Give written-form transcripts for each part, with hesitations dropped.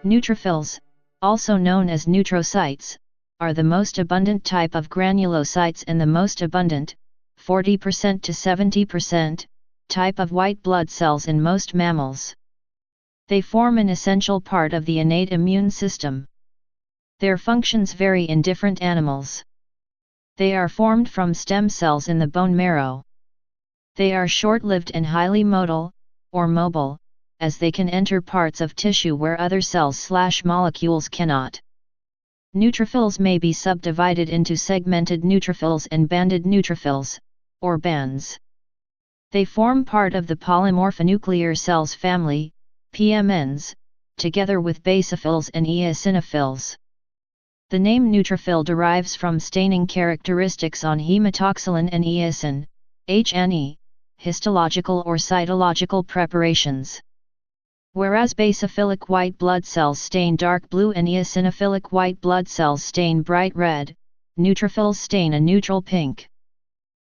Neutrophils, also known as neutrocytes, are the most abundant type of granulocytes and the most abundant, 40% to 70%, type of white blood cells in most mammals. They form an essential part of the innate immune system. Their functions vary in different animals. They are formed from stem cells in the bone marrow. They are short-lived and highly motile, or mobile, as they can enter parts of tissue where other cells/molecules cannot. Neutrophils may be subdivided into segmented neutrophils and banded neutrophils, or bands. They form part of the polymorphonuclear cells family, PMNs, together with basophils and eosinophils. The name neutrophil derives from staining characteristics on hematoxylin and eosin, HNE, histological or cytological preparations. Whereas basophilic white blood cells stain dark blue and eosinophilic white blood cells stain bright red, neutrophils stain a neutral pink.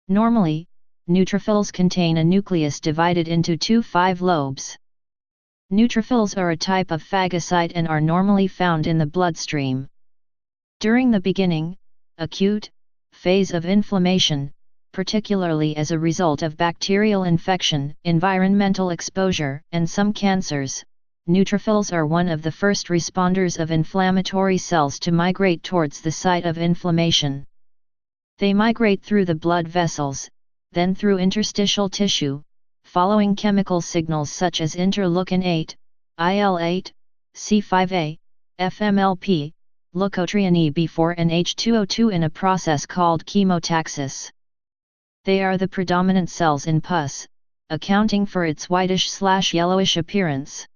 Normally, neutrophils contain a nucleus divided into 5 lobes. Neutrophils are a type of phagocyte and are normally found in the bloodstream. During the beginning, acute, phase of inflammation, particularly as a result of bacterial infection, environmental exposure, and some cancers, neutrophils are one of the first responders of inflammatory cells to migrate towards the site of inflammation. They migrate through the blood vessels, then through interstitial tissue, following chemical signals such as interleukin-8, IL-8, C5a, FMLP, leukotriene B4 and H2O2 in a process called chemotaxis. They are the predominant cells in pus, accounting for its whitish/yellowish appearance.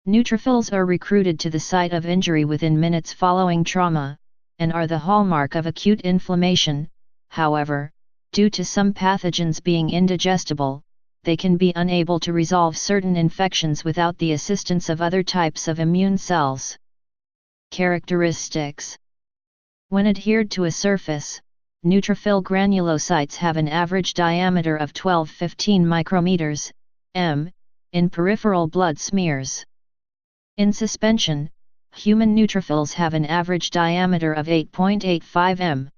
Neutrophils are recruited to the site of injury within minutes following trauma, and are the hallmark of acute inflammation. However, due to some pathogens being indigestible, they can be unable to resolve certain infections without the assistance of other types of immune cells. Characteristics: when adhered to a surface, neutrophil granulocytes have an average diameter of 12-15 micrometers, m, in peripheral blood smears. In suspension, human neutrophils have an average diameter of 8.85 m.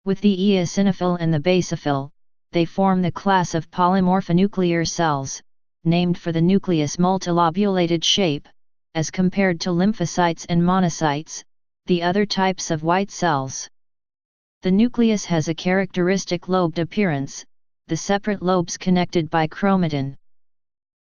With the eosinophil and the basophil, they form the class of polymorphonuclear cells, named for the nucleus multilobulated shape, as compared to lymphocytes and monocytes, the other types of white cells. The nucleus has a characteristic lobed appearance, the separate lobes connected by chromatin.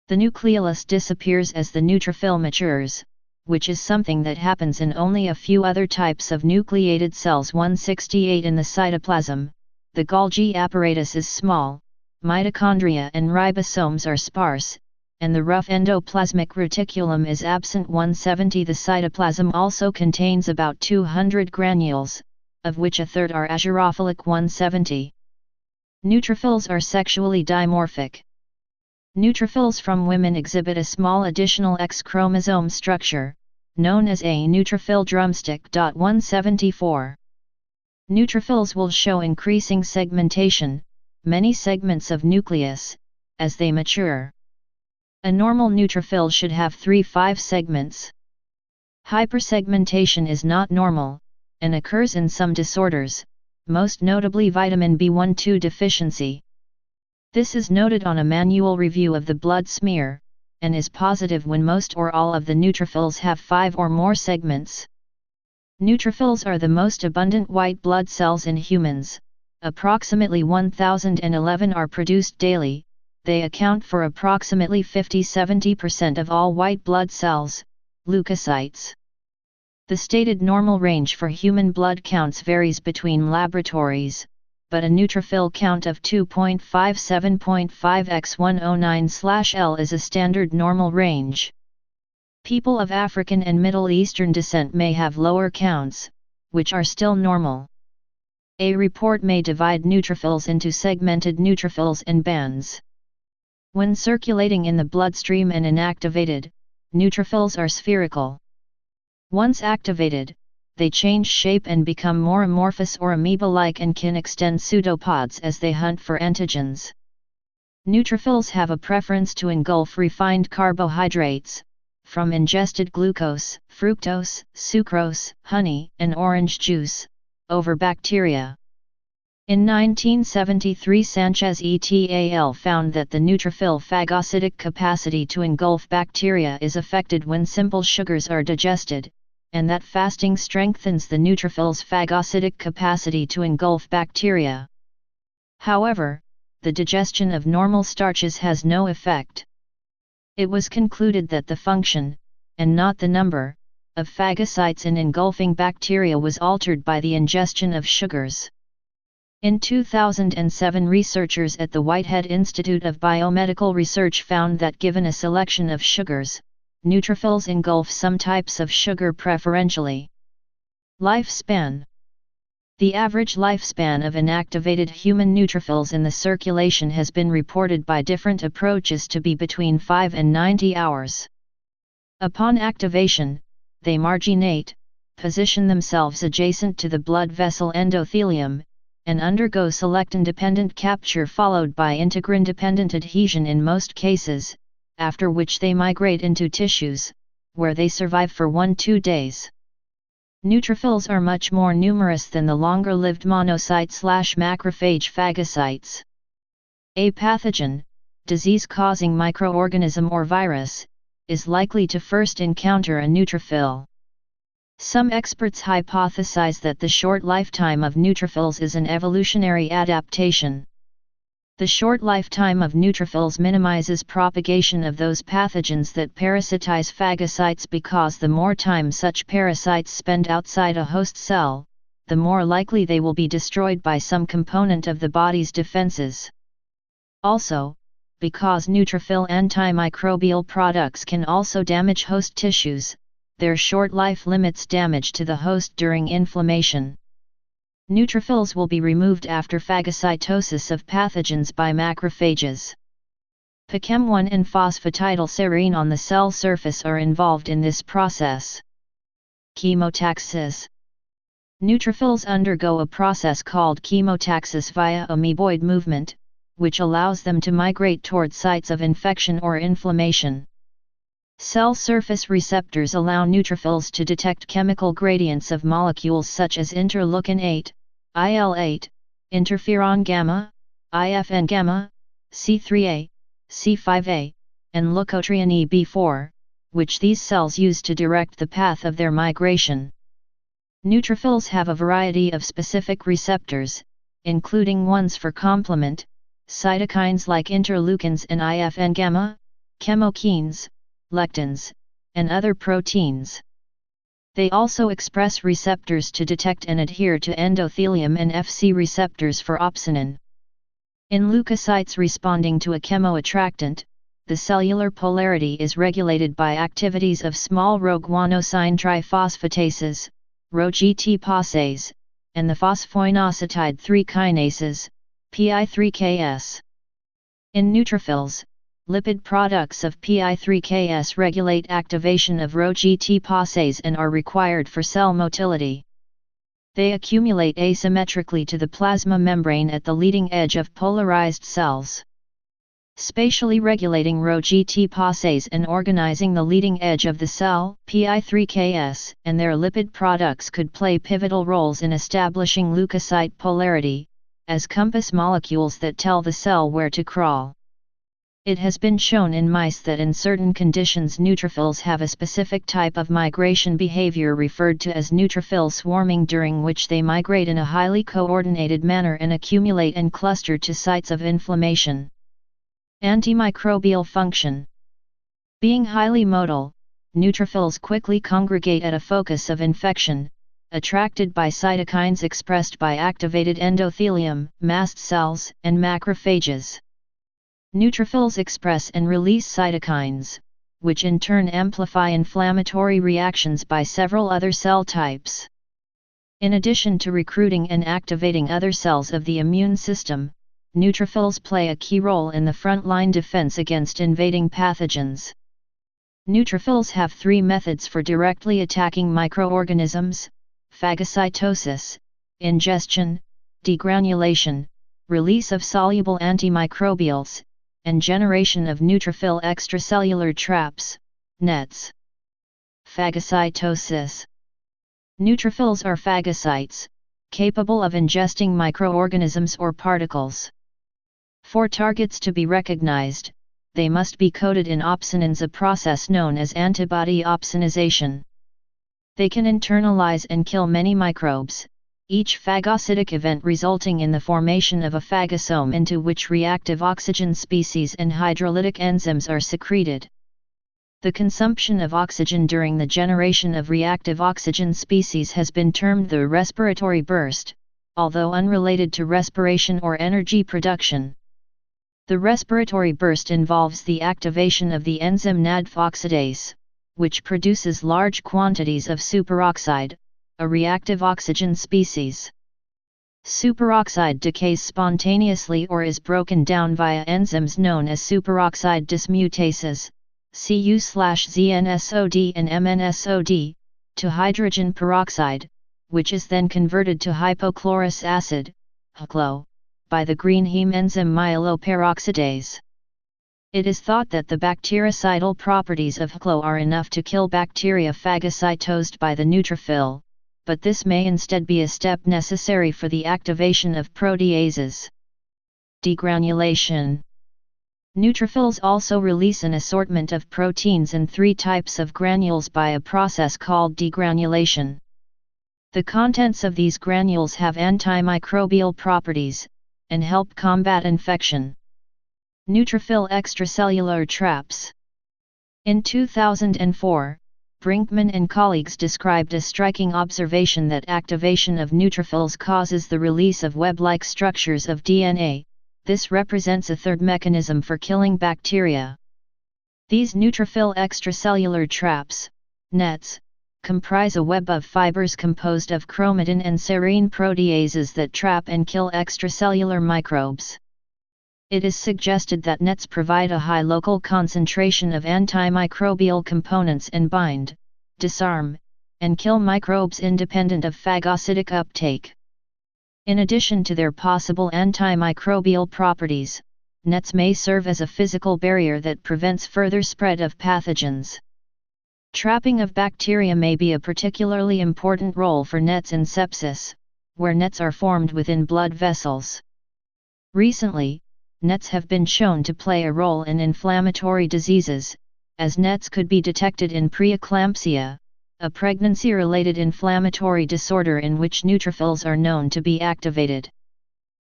The nucleolus disappears as the neutrophil matures, which is something that happens in only a few other types of nucleated cells. 168 in the cytoplasm, the Golgi apparatus is small, mitochondria and ribosomes are sparse, and the rough endoplasmic reticulum is absent. 170 The cytoplasm also contains about 200 granules, of which a third are azurophilic. 170. Neutrophils are sexually dimorphic. Neutrophils from women exhibit a small additional X chromosome structure, known as a neutrophil drumstick. 174. Neutrophils will show increasing segmentation, many segments of nucleus, as they mature. A normal neutrophil should have 3-5 segments. Hypersegmentation is not normal, and occurs in some disorders, most notably vitamin B1-2 deficiency. This is noted on a manual review of the blood smear, and is positive when most or all of the neutrophils have 5 or more segments. Neutrophils are the most abundant white blood cells in humans, approximately 1,011 are produced daily. They account for approximately 50–70% of all white blood cells, leukocytes. The stated normal range for human blood counts varies between laboratories, but a neutrophil count of 2.57.5 x 109/L is a standard normal range. People of African and Middle Eastern descent may have lower counts, which are still normal. A report may divide neutrophils into segmented neutrophils and bands. When circulating in the bloodstream and inactivated, neutrophils are spherical. Once activated, they change shape and become more amorphous or amoeba-like and can extend pseudopods as they hunt for antigens. Neutrophils have a preference to engulf refined carbohydrates, from ingested glucose, fructose, sucrose, honey, and orange juice, over bacteria. In 1973, Sanchez et al. Found that the neutrophil phagocytic capacity to engulf bacteria is affected when simple sugars are digested, and that fasting strengthens the neutrophil's phagocytic capacity to engulf bacteria. However, the digestion of normal starches has no effect. It was concluded that the function, and not the number, of phagocytes in engulfing bacteria was altered by the ingestion of sugars. In 2007, researchers at the Whitehead Institute of Biomedical Research found that given a selection of sugars, neutrophils engulf some types of sugar preferentially. Lifespan. The average lifespan of inactivated human neutrophils in the circulation has been reported by different approaches to be between 5 and 90 hours. Upon activation, they marginate, position themselves adjacent to the blood vessel endothelium, and undergo selectin-dependent capture followed by integrin-dependent adhesion in most cases, after which they migrate into tissues, where they survive for 1–2 days. Neutrophils are much more numerous than the longer-lived monocyte/macrophage phagocytes. A pathogen, disease-causing microorganism or virus, is likely to first encounter a neutrophil. Some experts hypothesize that the short lifetime of neutrophils is an evolutionary adaptation. The short lifetime of neutrophils minimizes propagation of those pathogens that parasitize phagocytes because the more time such parasites spend outside a host cell, the more likely they will be destroyed by some component of the body's defenses. Also, because neutrophil antimicrobial products can also damage host tissues, their short life limits damage to the host during inflammation. Neutrophils will be removed after phagocytosis of pathogens by macrophages. PCM1 and phosphatidylserine on the cell surface are involved in this process. Chemotaxis. Neutrophils undergo a process called chemotaxis via amoeboid movement, which allows them to migrate toward sites of infection or inflammation. Cell surface receptors allow neutrophils to detect chemical gradients of molecules such as interleukin-8, IL-8, interferon gamma, IFN gamma, C3a, C5a, and leukotriene B4, which these cells use to direct the path of their migration. Neutrophils have a variety of specific receptors, including ones for complement, cytokines like interleukins and IFN gamma, chemokines, lectins, and other proteins. They also express receptors to detect and adhere to endothelium and Fc receptors for opsinin. In leukocytes responding to a chemoattractant, the cellular polarity is regulated by activities of small Rho guanosine triphosphatases, Rho GT-posase, and the phosphoinositide 3 kinases, PI3Ks. In neutrophils, lipid products of PI3Ks regulate activation of Rho GT-posase and are required for cell motility. They accumulate asymmetrically to the plasma membrane at the leading edge of polarized cells. Spatially regulating Rho GT-posase and organizing the leading edge of the cell, PI3Ks, and their lipid products could play pivotal roles in establishing leukocyte polarity, as compass molecules that tell the cell where to crawl. It has been shown in mice that in certain conditions neutrophils have a specific type of migration behavior referred to as neutrophil swarming, during which they migrate in a highly coordinated manner and accumulate and cluster to sites of inflammation. Antimicrobial function. Being highly motile, neutrophils quickly congregate at a focus of infection, attracted by cytokines expressed by activated endothelium, mast cells, and macrophages. Neutrophils express and release cytokines, which in turn amplify inflammatory reactions by several other cell types. In addition to recruiting and activating other cells of the immune system, neutrophils play a key role in the frontline defense against invading pathogens. Neutrophils have 3 methods for directly attacking microorganisms: phagocytosis, ingestion, degranulation, release of soluble antimicrobials, and generation of neutrophil extracellular traps, nets. Phagocytosis. Neutrophils are phagocytes, capable of ingesting microorganisms or particles. For targets to be recognized, they must be coated in opsonins, a process known as antibody opsonization. They can internalize and kill many microbes, each phagocytic event resulting in the formation of a phagosome into which reactive oxygen species and hydrolytic enzymes are secreted. The consumption of oxygen during the generation of reactive oxygen species has been termed the respiratory burst, although unrelated to respiration or energy production. The respiratory burst involves the activation of the enzyme NADPH oxidase, which produces large quantities of superoxide, a reactive oxygen species. Superoxide decays spontaneously or is broken down via enzymes known as superoxide dismutases, Cu/ZnSOD and MnSOD, to hydrogen peroxide, which is then converted to hypochlorous acid, HCl, by the green heme enzyme myeloperoxidase. It is thought that the bactericidal properties of HCl are enough to kill bacteria phagocytosed by the neutrophil, but this may instead be a step necessary for the activation of proteases. Degranulation. Neutrophils also release an assortment of proteins and 3 types of granules by a process called degranulation. The contents of these granules have antimicrobial properties, and help combat infection. Neutrophil extracellular traps. In 2004, Brinkman and colleagues described a striking observation that activation of neutrophils causes the release of web-like structures of DNA. This represents a third mechanism for killing bacteria. These neutrophil extracellular traps, nets, comprise a web of fibers composed of chromatin and serine proteases that trap and kill extracellular microbes. It is suggested that nets provide a high local concentration of antimicrobial components and bind, disarm, and kill microbes independent of phagocytic uptake. In addition to their possible antimicrobial properties, nets may serve as a physical barrier that prevents further spread of pathogens. Trapping of bacteria may be a particularly important role for nets in sepsis, where nets are formed within blood vessels. Recently, nets have been shown to play a role in inflammatory diseases, as nets could be detected in preeclampsia, a pregnancy-related inflammatory disorder in which neutrophils are known to be activated.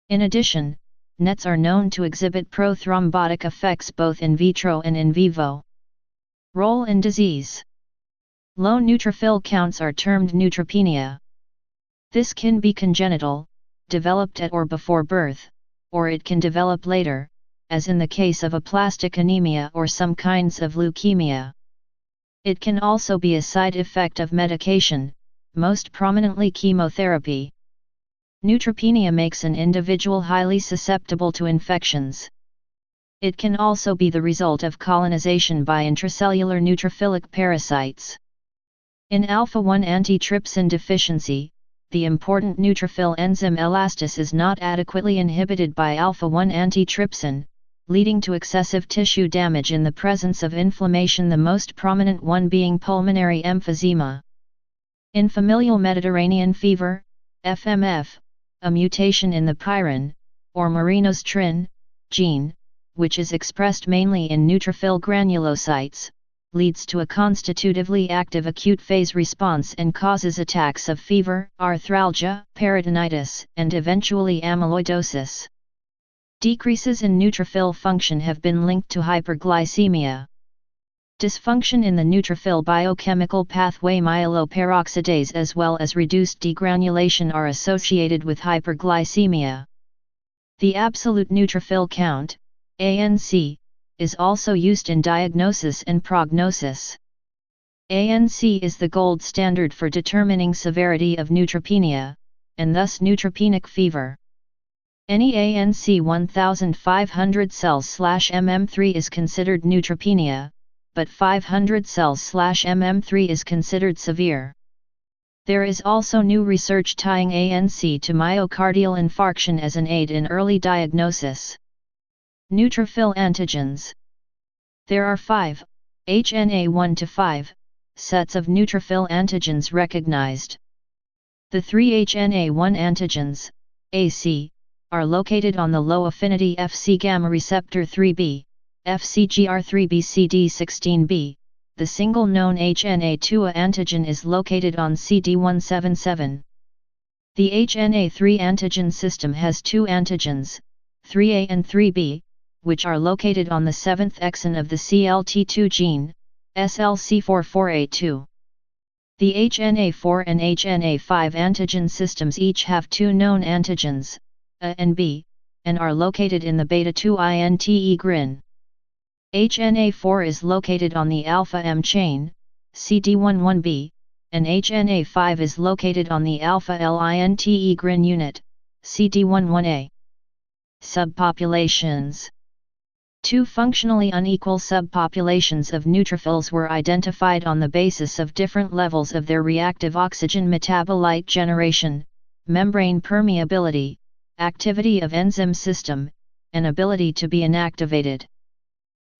In addition, nets are known to exhibit prothrombotic effects both in vitro and in vivo. Role in disease. Low neutrophil counts are termed neutropenia. This can be congenital, developed at or before birth, or it can develop later, as in the case of aplastic anemia or some kinds of leukemia. It can also be a side effect of medication, most prominently chemotherapy. Neutropenia makes an individual highly susceptible to infections. It can also be the result of colonization by intracellular neutrophilic parasites. In alpha-1 antitrypsin deficiency, the important neutrophil enzyme elastase is not adequately inhibited by alpha-1 antitrypsin, leading to excessive tissue damage in the presence of inflammation, the most prominent one being pulmonary emphysema. In familial Mediterranean fever, FMF, a mutation in the pyrin, or marinostrin, gene, which is expressed mainly in neutrophil granulocytes, leads to a constitutively active acute phase response and causes attacks of fever, arthralgia, peritonitis, and eventually amyloidosis. Decreases in neutrophil function have been linked to hyperglycemia. Dysfunction in the neutrophil biochemical pathway myeloperoxidase as well as reduced degranulation are associated with hyperglycemia. The absolute neutrophil count, ANC, is also used in diagnosis and prognosis. ANC is the gold standard for determining severity of neutropenia, and thus neutropenic fever. Any ANC 1500 cells/mm3 is considered neutropenia, but 500 cells/mm3 is considered severe. There is also new research tying ANC to myocardial infarction as an aid in early diagnosis. Neutrophil antigens. There are 5, HNA 1 to 5, sets of neutrophil antigens recognized. The 3 HNA1 antigens, AC, are located on the low-affinity Fc gamma receptor 3b, FcGR3b CD16b. The single known HNA2 antigen is located on CD177. The HNA3 antigen system has two antigens, 3a and 3b, which are located on the 7th exon of the CLT2 gene, SLC44A2. The HNA4 and HNA5 antigen systems each have two known antigens, A and B, and are located in the beta-2 INTE HNA4 is located on the alpha M chain, CD11b, and HNA5 is located on the alpha LINTE grin unit, CD11a. Subpopulations. Two functionally unequal subpopulations of neutrophils were identified on the basis of different levels of their reactive oxygen metabolite generation, membrane permeability, activity of enzyme system, and ability to be inactivated.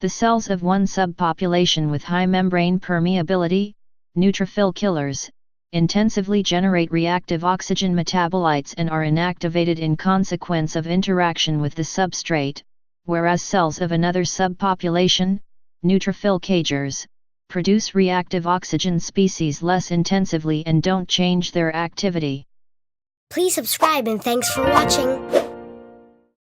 The cells of one subpopulation with high membrane permeability, neutrophil killers, intensively generate reactive oxygen metabolites and are inactivated in consequence of interaction with the substrate, whereas cells of another subpopulation, neutrophil cagers, produce reactive oxygen species less intensively and don't change their activity. Please subscribe and thanks for watching.